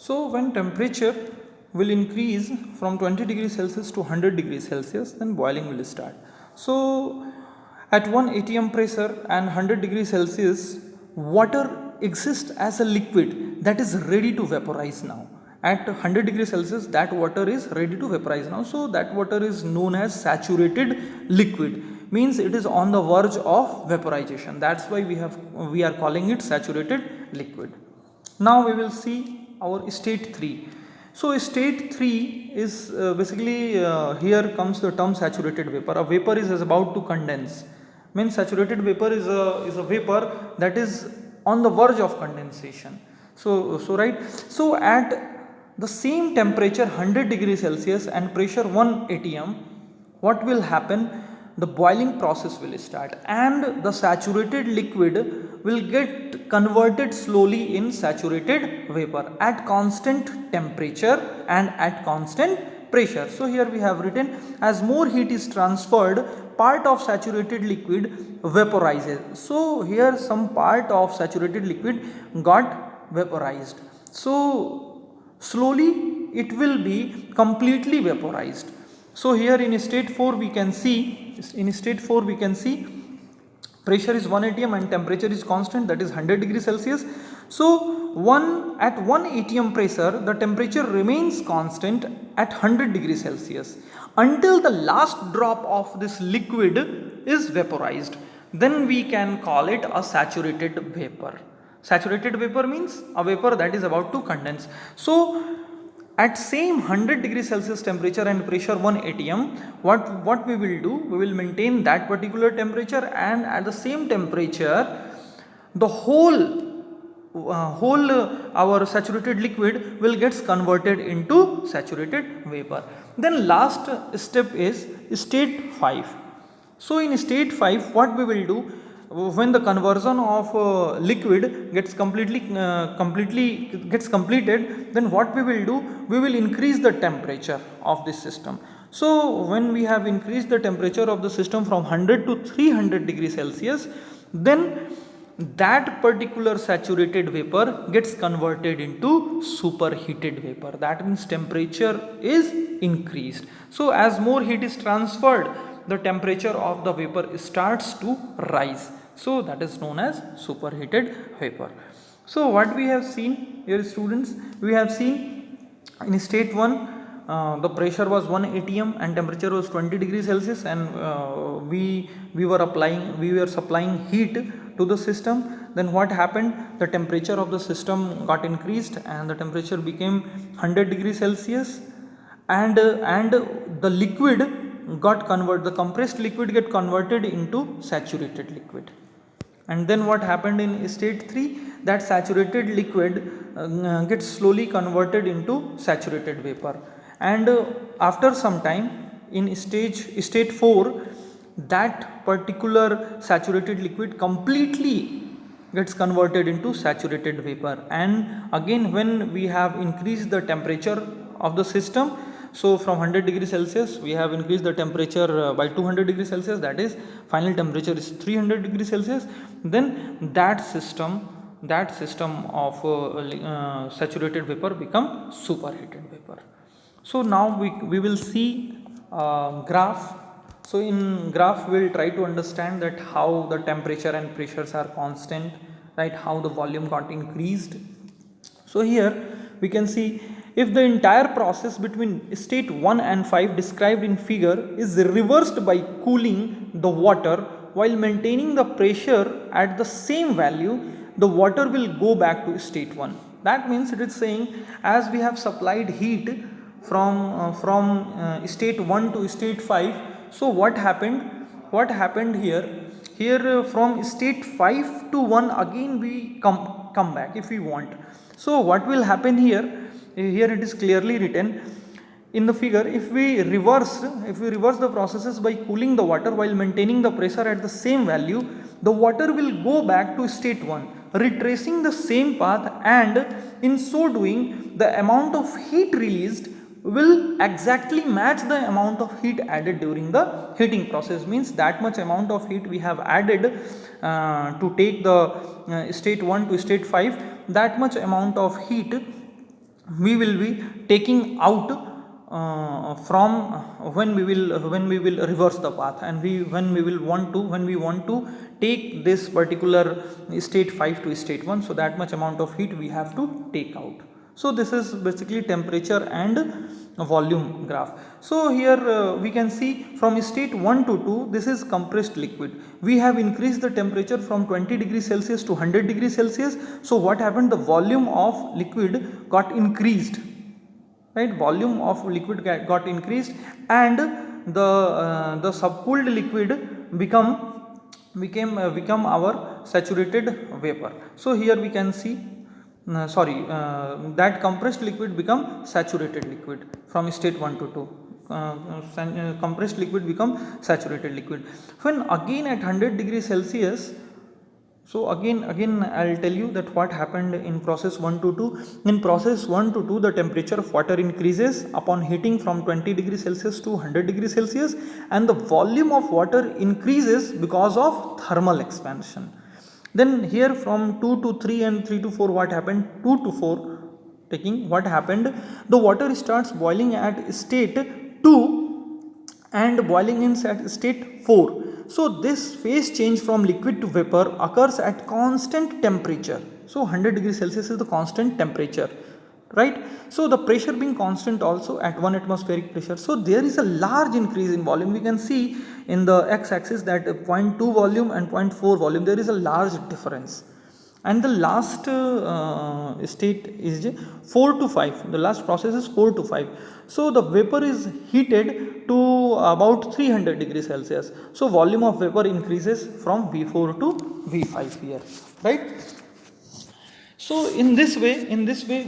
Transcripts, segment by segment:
So when temperature will increase from 20 degrees Celsius to 100 degrees Celsius, then boiling will start. So at 1 atm pressure and 100 degrees Celsius, water exists as a liquid that is ready to vaporize now. At 100 degrees Celsius, that water is ready to vaporize now. So that water is known as saturated liquid, means it is on the verge of vaporization. That's why we are calling it saturated liquid. Now we will see our state 3. So state 3 is basically here comes the term saturated vapor. A vapor is about to condense. Means saturated vapor is a vapor that is on the verge of condensation. So right. So at the same temperature 100 degrees Celsius and pressure 1 atm, what will happen? The boiling process will start and the saturated liquid will get converted slowly in saturated vapor at constant temperature and at constant pressure. So here we have written, as more heat is transferred, part of saturated liquid vaporizes. So here some part of saturated liquid got vaporized. So slowly it will be completely vaporized. So here in state 4 we can see, pressure is 1 atm and temperature is constant, that is 100 degrees Celsius. So at 1 atm pressure, the temperature remains constant at 100 degrees Celsius until the last drop of this liquid is vaporized. Then we can call it a saturated vapor. Saturated vapor means a vapor that is about to condense. So at same 100 degrees Celsius temperature and pressure 1 atm, what we will do, we will maintain that particular temperature, and at the same temperature the whole our saturated liquid will gets converted into saturated vapor. Then last step is state 5. So in state 5, what we will do, when the conversion of liquid gets completed, then what we will do, we will increase the temperature of this system. So when we have increased the temperature of the system from 100 to 300 degrees Celsius, then that particular saturated vapor gets converted into superheated vapor. That means temperature is increased. So as more heat is transferred, the temperature of the vapor starts to rise. So that is known as superheated vapor. So what we have seen here, students, we have seen in state 1 the pressure was 1 atm and temperature was 20 degrees Celsius, and we were supplying heat to the system. Then what happened? The temperature of the system got increased and the temperature became 100 degrees Celsius, and the liquid got converted, the compressed liquid get converted into saturated liquid. And then what happened in state 3, that saturated liquid gets slowly converted into saturated vapor, and after some time in state 4, that particular saturated liquid completely gets converted into saturated vapor. And again, when we have increased the temperature of the system, so from 100 degrees Celsius we have increased the temperature by 200 degrees Celsius, that is final temperature is 300 degrees Celsius, then that system of saturated vapor become superheated vapor. So now we will see graph. So in graph we will try to understand that how the temperature and pressures are constant, right, how the volume got increased. So here we can see, if the entire process between state 1 and 5 described in figure is reversed by cooling the water while maintaining the pressure at the same value, the water will go back to state 1. That means it is saying, as we have supplied heat from state 1 to state 5, so what happened here from state 5 to 1 again we come back if we want. So what will happen here it is clearly written in the figure, if we reverse the processes by cooling the water while maintaining the pressure at the same value, the water will go back to state 1, retracing the same path, and in so doing the amount of heat released will exactly match the amount of heat added during the heating process. Means that much amount of heat we have added to take the state 1 to state 5, that much amount of heat we will be taking out from when we will reverse the path, and when we want to take this particular state 5 to state 1, so that much amount of heat we have to take out. So this is basically temperature and volume graph. So here we can see from state 1 to 2, this is compressed liquid. We have increased the temperature from 20 degrees Celsius to 100 degrees Celsius. So what happened, the volume of liquid got increased, right? Volume of liquid got increased, and the subcooled liquid become our saturated vapor. So here we can see that compressed liquid become saturated liquid from state 1 to 2. Compressed liquid become saturated liquid. When again at 100 degrees Celsius, so again I'll tell you that what happened in process 1 to 2. In process 1 to 2, the temperature of water increases upon heating from 20 degrees Celsius to 100 degrees Celsius, and the volume of water increases because of thermal expansion. Then here from 2 to 3 and 3 to 4, what happened? 2 to 4 taking, what happened? The water starts boiling at state 2 and boiling in at state 4. So this phase change from liquid to vapor occurs at constant temperature. So 100 degrees Celsius is the constant temperature, right? So the pressure being constant also at 1 atmospheric pressure. So there is a large increase in volume. We can see in the x axis that 0.2 volume and 0.4 volume, there is a large difference. And the last state is 4 to 5. The last process is 4 to 5. So the vapor is heated to about 300 degrees Celsius. So volume of vapor increases from V4 to V5 here, right? So in this way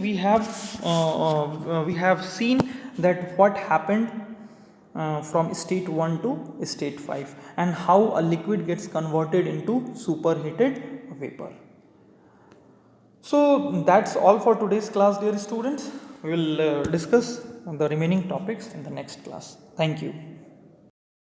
we have seen that what happened from state 1 to state 5, and how a liquid gets converted into superheated vapor. So that's all for today's class, dear students. We will discuss the remaining topics in the next class. Thank you.